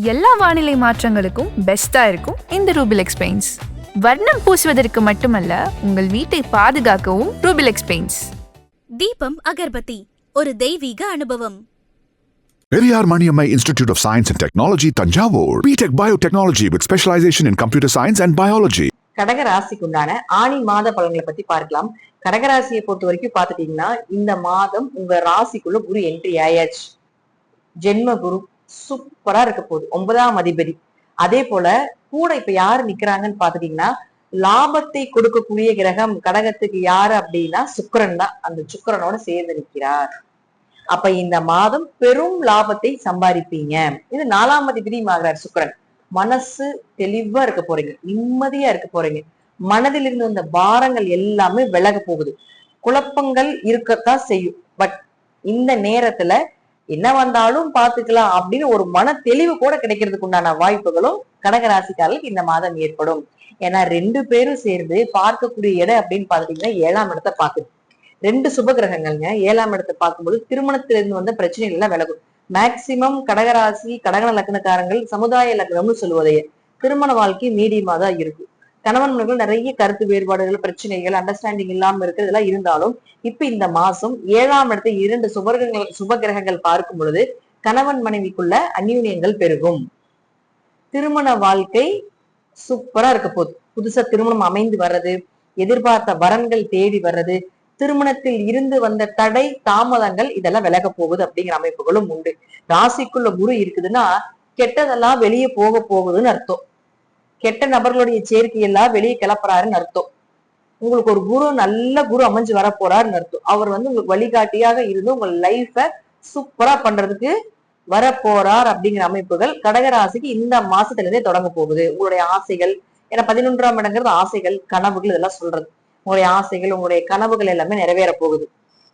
எல்லா வானிலை மாற்றங்களுக்கும் பெஸ்டா இருக்கும் இந்த ரூபிலெக்ஸ் பெயிண்ட்ஸ். வர்ணம் பூசுவதற்கு மட்டுமல்ல, உங்கள் வீட்டை பாதுகாக்கவும் ரூபிலெக்ஸ் பெயிண்ட்ஸ். தீபம் அகர்பத்தி, ஒரு தெய்வீக அனுபவம். Periyar Maniammai Institute of Science and Technology, Tanjavur. BTech Biotechnology with specialization in computer science and biology. கடக ராசிக்குண்டான ஆணி மாத பலன்களை பத்தி பார்க்கலாம். கடகராசியை பொறுத்த வரைக்கும் பாத்துட்டீங்கன்னா, இந்த மாதம் உங்க ராசிக்குள்ள குரு என்ட்ரி ஆயாச்சு. ஜென்ம குரு சூப்பரா இருக்க போகுது, 9ஆம் அதிபதி. அதே போல கூட இப்ப யாரு நிக்கிறாங்கன்னு பாத்துட்டீங்கன்னா, லாபத்தை கொடுக்கக்கூடிய கிரகம் கடகத்துக்கு யாரு அப்படின்னா சுக்கிரன் தான். அந்த சுக்கிரனோட சேர்ந்து நிற்கிறார். அப்ப இந்த மாதம் பெரும் லாபத்தை சம்பாதிப்பீங்க. இது 4ஆம் அதிபதி ஆகிறார் சுக்கிரன். மனசு தெளிவா இருக்க போறீங்க, நிம்மதியா இருக்க போறீங்க. மனதில் இருந்து வந்த பாரங்கள் எல்லாமே விலக போகுது. குழப்பங்கள் இருக்கத்தான் செய்யும், பட் இந்த நேரத்துல என்ன வந்தாலும் பாத்துக்கலாம் அப்படின்னு ஒரு மன தெளிவு கூட கிடைக்கிறதுக்கு உண்டான வாய்ப்புகளும் கடகராசிக்காரர்களுக்கு இந்த மாதம் ஏற்படும். ஏன்னா 2 பேரும் சேர்ந்து பார்க்கக்கூடிய இடம் அப்படின்னு பாத்துட்டீங்கன்னா 7ஆம் இடத்தை பாக்குது. 2 சுப கிரகங்கள்ங்க 7ஆம் இடத்தை பார்க்கும்போது திருமணத்திலிருந்து வந்த பிரச்சனைகள் எல்லாம் விலகும். மேக்சிமம் கடகராசி கடக லக்னக்காரங்கள் சமுதாய லக்னம்னு சொல்லுவதையே திருமண வாழ்க்கை மீடியமா தான் இருக்கும். கணவன் மனைவிகள் நிறைய கருத்து வேறுபாடுகள், பிரச்சனைகள், அண்டர்ஸ்டாண்டிங் இல்லாம இருக்கு. இதெல்லாம் இருந்தாலும் இப்ப இந்த மாசம் 7ஆம் இடத்தை 2 சுப கிரகங்கள் பார்க்கும் பொழுது கணவன் மனைவிக்குள்ள அந்யூன்யங்கள் பெருகும். திருமண வாழ்க்கை சூப்பரா இருக்க போகுது. புதுசா திருமணம் அமைந்து வர்றது, எதிர்பார்த்த வரன்கள் தேடி வர்றது, திருமணத்தில் இருந்து வந்த தடை தாமதங்கள் இதெல்லாம் விலக போகுது அப்படிங்கிற அமைப்புகளும் உண்டு. ராசிக்குள்ள குரு இருக்குதுன்னா கெட்டதெல்லாம் வெளியே போக போகுதுன்னு அர்த்தம். கெட்ட நபர்களுடைய சேர்க்கையெல்லாம் வெளியே கிளப்புறாருன்னு அர்த்தம். உங்களுக்கு ஒரு குரு, நல்ல குரு அமைஞ்சு வர போறாருன்னு அர்த்தம். அவர் உங்களுக்கு வழிகாட்டியாக இருந்து உங்க லைஃப சூப்பரா பண்றதுக்கு வர போறார் அப்படிங்கிற அமைப்புகள் கடகராசிக்கு இந்த மாசத்துல இருந்தே தொடங்க போகுது. உங்களுடைய ஆசைகள், ஏன்னா 11ஆம் இடங்கிறது ஆசைகள், கனவுகள், இதெல்லாம் சொல்றது. உங்களுடைய ஆசைகள், உங்களுடைய கனவுகள் எல்லாமே நிறைவேற போகுது.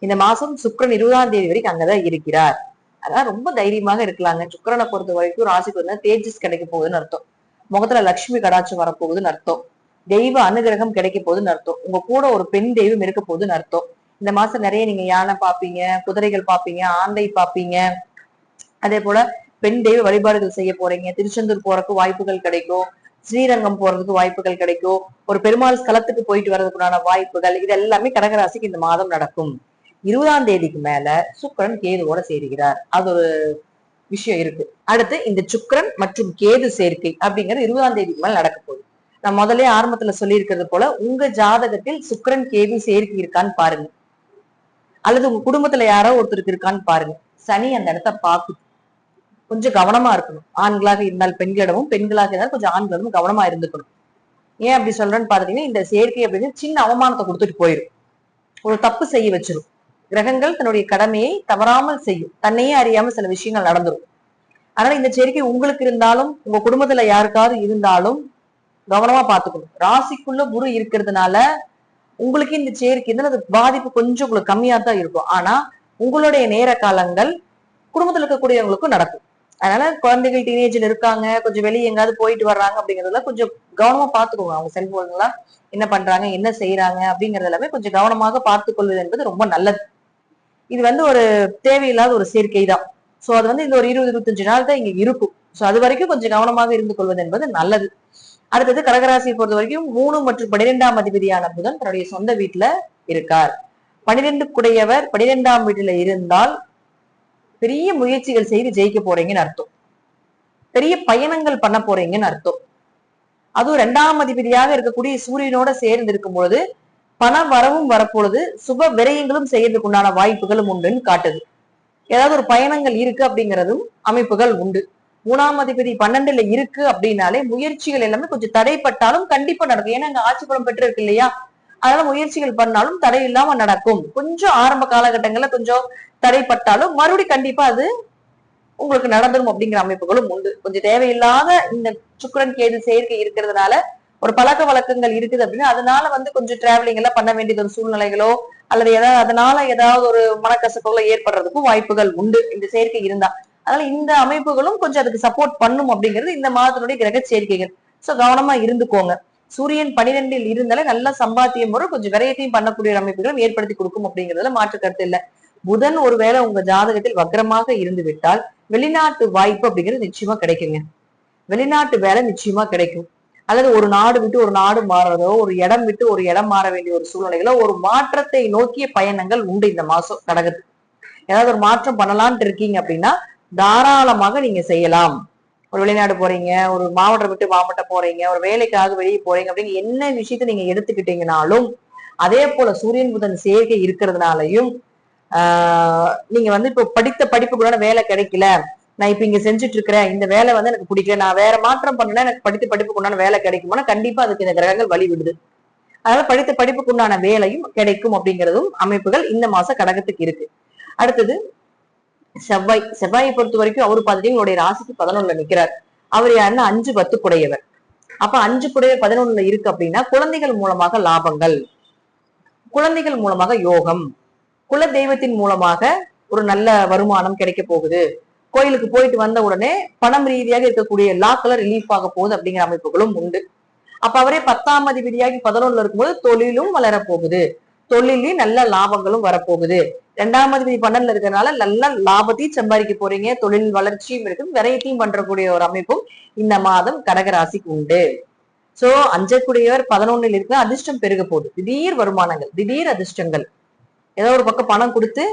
இந்த மாசம் சுக்கிரன் 20ஆம் தேதி வரைக்கும் அங்கதான் இருக்கிறார். அதான் ரொம்ப தைரியமாக இருக்கலாங்க. சுக்கிரனை பொறுத்த வரைக்கும் ராசிக்கு வந்து தேஜஸ் கிடைக்க போகுதுன்னு அர்த்தம். முகத்துல லட்சுமி கடாட்சம் வரப்போகுதுன்னு அர்த்தம். தெய்வ அனுகிரகம் கிடைக்க போகுதுன்னு அர்த்தம். உங்க கூட ஒரு பெண் தெய்வம் இருக்க போகுதுன்னு அர்த்தம். இந்த மாசம் நிறைய நீங்க யானை பாப்பீங்க, குதிரைகள் பாப்பீங்க, ஆந்தை பாப்பீங்க. அதே போல பெண் தெய்வ வழிபாடுகள் செய்ய போறீங்க. திருச்செந்தூர் போறதுக்கு வாய்ப்புகள் கிடைக்கும். ஸ்ரீரங்கம் போறதுக்கு வாய்ப்புகள் கிடைக்கும். ஒரு பெருமாள் ஸ்தலத்துக்கு போயிட்டு வர்றதுக்குண்டான வாய்ப்புகள், இது எல்லாமே கடகராசிக்கு இந்த மாதம் நடக்கும். 20ஆம் தேதிக்கு மேல சுக்கிரன் கேதுவோட சேருகிறார். அது ஒரு விஷயம் இருக்கு. அடுத்து இந்த சுக்கிரன் மற்றும் கேது சேர்க்கை அப்படிங்கிறது 20ஆம் தேதிக்கு மேல நடக்க போகுது. நான் முதல்ல ஆரம்பத்துல சொல்லி இருக்கிறது போல உங்க ஜாதகத்தில் சுக்கிரன் கேது சேர்க்கை இருக்கான்னு பாருங்க, அல்லது உங்க குடும்பத்துல யாரோ ஒருத்தருக்கு இருக்கான்னு பாருங்க. சனி அந்த இடத்த பாக்குது. கொஞ்சம் கவனமா இருக்கணும். ஆண்களாக இருந்தால் பெண்களிடமும், பெண்களாக இருந்தால் கொஞ்சம் ஆண்களிடமும் கவனமா இருந்துக்கணும். ஏன் அப்படி சொல்றேன்னு பாத்தீங்கன்னா, இந்த சேர்க்கை அப்படின்னு சின்ன அவமானத்தை கொடுத்துட்டு போயிடும். ஒரு தப்பு செய்ய வச்சிரும். கிரகங்கள் தன்னுடைய கடமையை தவறாமல் செய்யும். தன்னையே அறியாம சில விஷயங்கள் நடந்துரும். அதனால இந்த சேர்க்கை உங்களுக்கு இருந்தாலும் உங்க குடும்பத்துல யாருக்காவது இருந்தாலும் கவனமா பாத்துக்கணும். ராசிக்குள்ள குரு இருக்கிறதுனால உங்களுக்கு இந்த சேர்க்கை அது பாதிப்பு கொஞ்சம் உங்களுக்கு கம்மியா தான் இருக்கும். ஆனா உங்களுடைய நேர காலங்கள் குடும்பத்துல இருக்கக்கூடியவங்களுக்கும் நடக்கும். அதனால குழந்தைகள் டீனேஜ்ல இருக்காங்க, கொஞ்சம் வெளியே எங்காவது போயிட்டு வர்றாங்க அப்படிங்கறதுல கொஞ்சம் கவனமா பாத்துக்கோங்க. அவங்க செல்போன்லாம் என்ன பண்றாங்க, என்ன செய்யறாங்க அப்படிங்கறது எல்லாமே கொஞ்சம் கவனமாக பார்த்து கொள்வது என்பது ரொம்ப நல்லது. இது ஒரு தேவையில்லாத ஒரு சேர்க்கை தான். சோ அது இந்த ஒரு 20-25 நாள் தான் இங்க இருக்கும். சோ அது வரைக்கும் கொஞ்சம் கவனமாக இருந்து கொள்வது என்பது நல்லது. அடுத்தது கடகராசியை பொறுத்த வரைக்கும் 3 மற்றும் 12ஆம் அதிபதியான புதன் தன்னுடைய சொந்த வீட்டுல இருக்கார். 12 குடையவர் 12ஆம் வீட்டுல இருந்தால் பெரிய முயற்சிகள் செய்து ஜெயிக்க போறீங்கன்னு அர்த்தம். பெரிய பயணங்கள் பண்ண போறீங்கன்னு அர்த்தம். அதுவும் 2ஆம் அதிபதியாக இருக்கக்கூடிய சூரியனோட சேர்ந்து இருக்கும் பொழுது பண வரவும் வரப்பொழுது சுப விரயங்களும் செய்யறதுக்கு உண்டான வாய்ப்புகளும் உண்டுன்னு காட்டுது. ஏதாவது ஒரு பயணங்கள் இருக்கு அப்படிங்கிறதும் அமைப்புகள் உண்டு. 3ஆம் அதிபதி 12ல இருக்கு அப்படின்னாலே முயற்சிகள் எல்லாமே கொஞ்சம் தடைப்பட்டாலும் கண்டிப்பா நடக்கும். ஏன்னா அங்க ஆட்சி பலம் பெற்று இருக்கு இல்லையா, அதனால முயற்சிகள் பண்ணாலும் தடை இல்லாம நடக்கும். கொஞ்சம் ஆரம்ப காலகட்டங்கள்ல கொஞ்சம் தடைப்பட்டாலும் மறுபடியும் கண்டிப்பா அது உங்களுக்கு நடந்துரும் அப்படிங்கிற அமைப்புகளும் உண்டு. கொஞ்சம் தேவையில்லாத இந்த சுக்கிரன் கேது சேர்க்கை இருக்கிறதுனால ஒரு பழக்க வழக்கங்கள் இருக்குது அப்படின்னா அதனால கொஞ்சம் டிராவலிங் எல்லாம் பண்ண வேண்டியது ஒரு சூழ்நிலைகளோ அல்லது அதனால ஏதாவது ஒரு மனக்கசப்புகளோ ஏற்படுறதுக்கும் வாய்ப்புகள் உண்டு இந்த சேர்க்கை இருந்தா. அதனால இந்த அமைப்புகளும் கொஞ்சம் அதுக்கு சப்போர்ட் பண்ணும் அப்படிங்கிறது இந்த மாதத்தினுடைய கிரக சேர்க்கைகள். சோ கவனமா இருந்துக்கோங்க. சூரியன் 12ல் இருந்தாலே நல்லா சம்பாத்தியம் வரும். கொஞ்சம் விரயத்தையும் பண்ணக்கூடிய அமைப்புகளும் ஏற்படுத்தி கொடுக்கும் அப்படிங்கிறதுல மாற்று கருத்து இல்லை. புதன் ஒருவேளை உங்க ஜாதகத்தில் வக்ரமாக இருந்து விட்டால் வெளிநாட்டு வாய்ப்பு அப்படிங்கிறது நிச்சயமா கிடைக்குங்க. வெளிநாட்டு வேலை நிச்சயமா கிடைக்கும். அல்லது ஒரு நாடு விட்டு ஒரு நாடு மாறுறதோ, ஒரு இடம் விட்டு ஒரு இடம் மாற வேண்டிய ஒரு சூழ்நிலைகளோ, ஒரு மாற்றத்தை நோக்கிய பயணங்கள் உண்டு இந்த மாசம் கடகத்துக்கு. ஏதாவது ஒரு மாற்றம் பண்ணலாம்னு இருக்கீங்க அப்படின்னா தாராளமாக நீங்க செய்யலாம். ஒரு வெளிநாடு போறீங்க, ஒரு மாவட்டம் விட்டு மாவட்டம் போறீங்க, ஒரு வேலைக்காக வெளியே போறீங்க அப்படின்னு என்ன விஷயத்த நீங்க எடுத்துக்கிட்டீங்கனாலும், அதே போல சூரியன் புதன் சேர்க்கை இருக்கிறதுனாலையும் நீங்க வந்து இப்போ படித்த படிப்புக்குள்ளான வேலை கிடைக்கல, நான் இப்ப இங்க செஞ்சுட்டு இருக்கிறேன், இந்த வேலை வந்து எனக்கு பிடிக்கல, நான் வேற மாற்றம் பண்ணா எனக்கு படித்த படிப்புக்குண்டான வேலை கிடைக்குமானா கண்டிப்பா அதுக்கு இந்த கிரகங்கள் வழி விடுது. அதனால படித்த படிப்புக்குண்டான வேலையும் கிடைக்கும் அப்படிங்கிறதும் அமைப்புகள் இந்த மாசம் கடகத்துக்கு இருக்கு. அடுத்தது செவ்வாயை பொறுத்த வரைக்கும் அவரு பாத்தீங்கன்னா உங்களுடைய ராசிக்கு 11ல நிக்கிறார். அவர் யாருன்னா 5-10 குடையவர். அப்ப 5 குடையவர் 11ல இருக்கு அப்படின்னா குழந்தைகள் மூலமாக லாபங்கள், குழந்தைகள் மூலமாக யோகம், குல தெய்வத்தின் மூலமாக ஒரு நல்ல வருமானம் கிடைக்க போகுது, கோயிலுக்கு போயிட்டு வந்த உடனே பணம் ரீதியாக இருக்கக்கூடிய லாக்ல ரிலீஃப் ஆக போகுது அப்படிங்கிற அமைப்புகளும் உண்டு. அப்ப அவரே 10ஆம் அதிபதியாகி 11ல இருக்கும்போது தொழிலும் வளர போகுது, தொழிலையும் நல்ல லாபங்களும் வரப்போகுது. 2ஆம் அதிபதி 12ல இருக்கிறதுனால நல்ல லாபத்தையும் சம்பாதிக்க போறீங்க, தொழில் வளர்ச்சியும் இருக்கு, விரயத்தையும் பண்றக்கூடிய ஒரு அமைப்பும் இந்த மாதம் கடகராசிக்கு உண்டு. சோ அஞ்சக்கூடியவர் 11ல் இருக்கு, அதிர்ஷ்டம் பெருக போகுது, திடீர் வருமானங்கள், திடீர் அதிர்ஷ்டங்கள், ஏதோ ஒரு பக்கம் பணம் கொடுத்து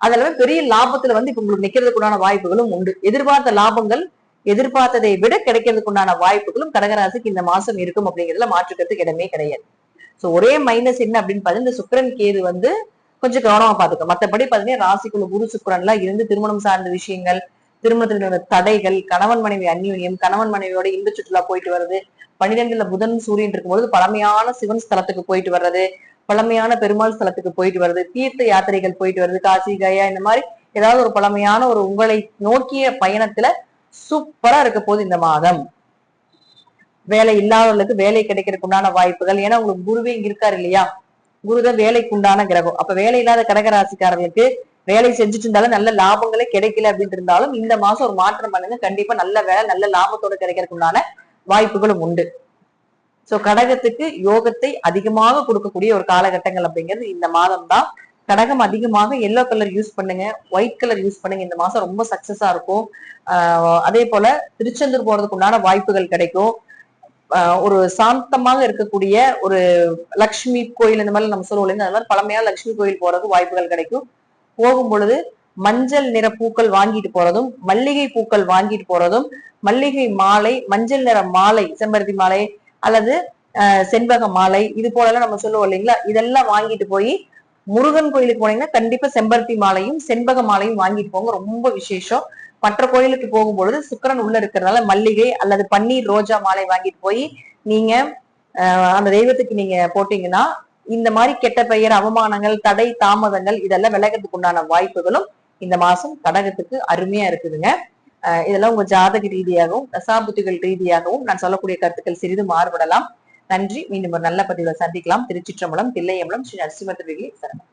அதுல பெரிய லாபத்துல வந்து இப்ப உங்களுக்கு நிக்கிறதுக்குண்டான வாய்ப்புகளும் உண்டு. எதிர்பார்த்த லாபங்கள் எதிர்பார்த்ததை விட கிடைக்கிறதுக்குண்டான வாய்ப்புகளும் கடகராசிக்கு இந்த மாசம் இருக்கும் அப்படிங்கிறதுல மாற்றுக்கிறதுக்கு இடமே கிடையாது. சோ ஒரே மைனஸ் என்ன அப்படின்னு பாத்தீங்கன்னா இந்த சுக்கிரன் கேது வந்து கொஞ்சம் கவனமா பாத்துக்கோ. மத்தபடி பாத்தீங்கன்னா ராசிக்குள்ள குரு சுக்கிரன் எல்லாம் இருந்து திருமணம் சார்ந்த விஷயங்கள், திருமணத்துல தடைகள், கணவன் மனைவி அந்யோன்யம், கணவன் மனைவியோட இன்ப சுற்றுலா போயிட்டு வர்றது, 12ல புதன் சூரியன் இருக்கும்போது பழமையான சிவன் ஸ்தலத்துக்கு போயிட்டு வர்றது, பழமையான பெருமாள் ஸ்தலத்துக்கு போயிட்டு வருது, தீர்த்த யாத்திரைகள் போயிட்டு வருது, காசி கயா இந்த மாதிரி ஏதாவது ஒரு பழமையான ஒரு உங்களை நோக்கிய பயணத்துல சூப்பரா இருக்க போகுது இந்த மாதம். வேலை இல்லாதவர்களுக்கு வேலை கிடைக்கிறதுக்கு உண்டான வாய்ப்புகள், ஏன்னா உங்களுக்கு குருவே இங்க இருக்காரு இல்லையா, குருதான் வேலைக்கு உண்டான கிரகம். அப்ப வேலை இல்லாத கடகராசிக்காரர்களுக்கு வேலை செஞ்சுட்டு இருந்தாலும் நல்ல லாபங்களே கிடைக்கல அப்படின்னு இருந்தாலும் இந்த மாசம் ஒரு மாற்றம் பண்ணுங்க, கண்டிப்பா நல்ல வேலை நல்ல லாபத்தோட கிடைக்கிறதுக்கு உண்டான வாய்ப்புகளும் உண்டு. சோ கடகத்துக்கு யோகத்தை அதிகமாக கொடுக்கக்கூடிய ஒரு காலகட்டங்கள் அப்படிங்கிறது இந்த மாதம் தான். கடகம் அதிகமாக எல்லோ கலர் யூஸ் பண்ணுங்க, ஒயிட் கலர் யூஸ் பண்ணுங்க, இந்த மாசம் ரொம்ப சக்சஸா இருக்கும். அதே போல திருச்செந்தூர் போறதுக்கு உண்டான வாய்ப்புகள் கிடைக்கும். ஒரு சாந்தமாக இருக்கக்கூடிய ஒரு லக்ஷ்மி கோயில் இந்த மாதிரி நம்ம சொல்லுவோம் இல்லைங்க, அது மாதிரி பழமையான லட்சுமி கோயில் போறதுக்கு வாய்ப்புகள் கிடைக்கும். போகும் பொழுது மஞ்சள் நிற பூக்கள் வாங்கிட்டு போறதும், மல்லிகை பூக்கள் வாங்கிட்டு போறதும், மல்லிகை மாலை, மஞ்சள் நிற மாலை, செம்பருத்தி மாலை அல்லது செண்பக மாலை, இது போல எல்லாம் நம்ம சொல்லுவோம் இல்லைங்களா, இதெல்லாம் வாங்கிட்டு போய் முருகன் கோயிலுக்கு போனீங்கன்னா கண்டிப்பா செம்பருத்தி மாலையும் செண்பக மாலையும் வாங்கிட்டு போங்க, ரொம்ப விசேஷம். மற்ற கோயிலுக்கு போகும்பொழுது சுக்கிரன் உள்ள இருக்கிறதுனால மல்லிகை அல்லது பன்னீர் ரோஜா மாலை வாங்கிட்டு போய் நீங்க அந்த தெய்வத்துக்கு நீங்க போட்டீங்கன்னா இந்த மாதிரி கெட்ட பெயர், அவமானங்கள், தடை, தாமதங்கள் இதெல்லாம் விலகிறதுக்கு உண்டான வாய்ப்புகளும் இந்த மாசம் கடகத்துக்கு அருமையா இருக்குதுங்க. இதெல்லாம் உங்க ஜாதக ரீதியாகவும் தசாபுத்திகள் ரீதியாகவும் நான் சொல்லக்கூடிய கருத்துக்கள் சிறிது மாறுபடலாம். நன்றி. மீண்டும் ஒரு நல்ல பதிவுல சந்திக்கலாம். திருச்சிற்றம்பலம், தில்லையம்பலம், ஸ்ரீ நரசிம்ம சரணம்.